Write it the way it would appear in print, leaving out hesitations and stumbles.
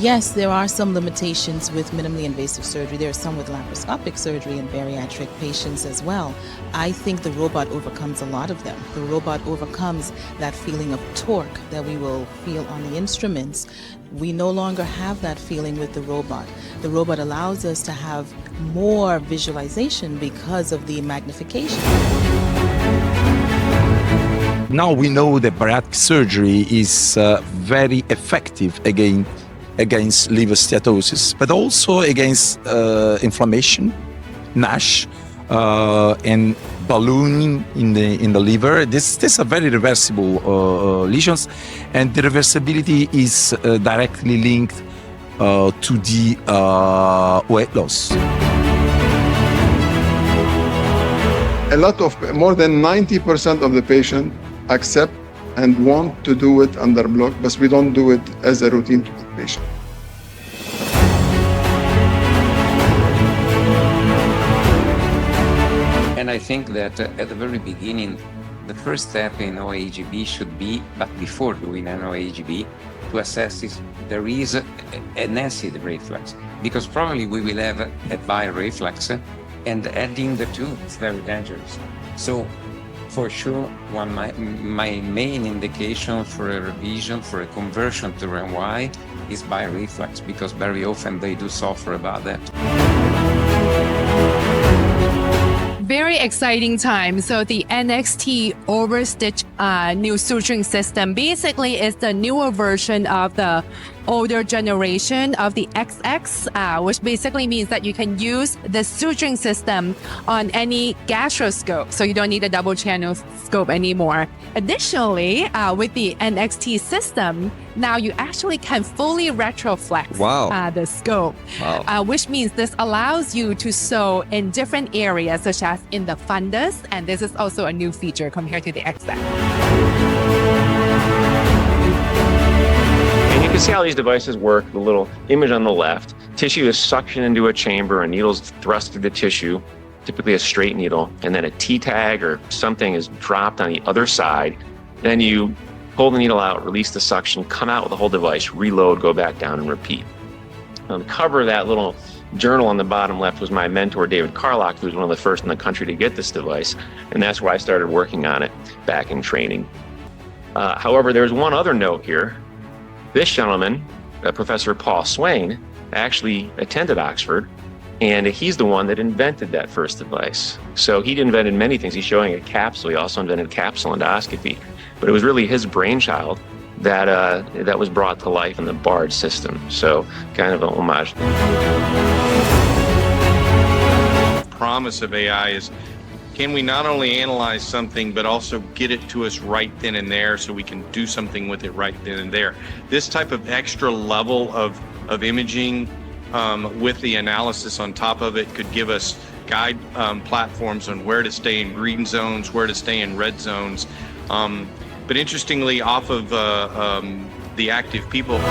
Yes, there are some limitations with minimally invasive surgery. There are some with laparoscopic surgery in bariatric patients as well. I think the robot overcomes a lot of them. The robot overcomes that feeling of torque that we will feel on the instruments. We no longer have that feeling with the robot. The robot allows us to have more visualization because of the magnification. Now we know that bariatric surgery is very effective against liver steatosis, but also against inflammation, NASH, and ballooning in the liver. These are very reversible lesions, and the reversibility is directly linked to the weight loss. More than 90% of the patient accept and want to do it under block, but we don't do it as a routine patient. And I think that at the very beginning, the first step in OAGB should be, but before doing an OAGB, to assess if there is an acid reflux, because probably we will have a bile reflux, and adding the two is very dangerous. So for sure, my main indication for a revision, for a conversion to RNY is bile reflux, because very often they do suffer about that. Very exciting time. So the NXT Overstitch new suturing system basically is the newer version of the older generation of the XX, which basically means that you can use the suturing system on any gastroscope, so you don't need a double channel scope anymore. Additionally, with the NXT system, now you actually can fully retroflex the scope, which means this allows you to sew in different areas, such as in the fundus, and this is also a new feature compared to the XX. You can see how these devices work. The little image on the left, tissue is suctioned into a chamber and needles thrust through the tissue, typically a straight needle, and then a T-tag or something is dropped on the other side. Then you pull the needle out, release the suction, come out with the whole device, reload, go back down and repeat. On the cover of that little journal on the bottom left was my mentor, David Carlock, who was one of the first in the country to get this device, and that's where I started working on it back in training. However, there's one other note here. This gentleman, Professor Paul Swain, actually attended Oxford, and he's the one that invented that first device. So he invented many things. He's showing a capsule. He also invented capsule endoscopy, but it was really his brainchild that was brought to life in the BARD system. So kind of an homage. The promise of AI is, can we not only analyze something, but also get it to us right then and there so we can do something with it right then and there? This type of extra level of imaging with the analysis on top of it could give us guide platforms on where to stay in green zones, where to stay in red zones. But interestingly, off of the active people.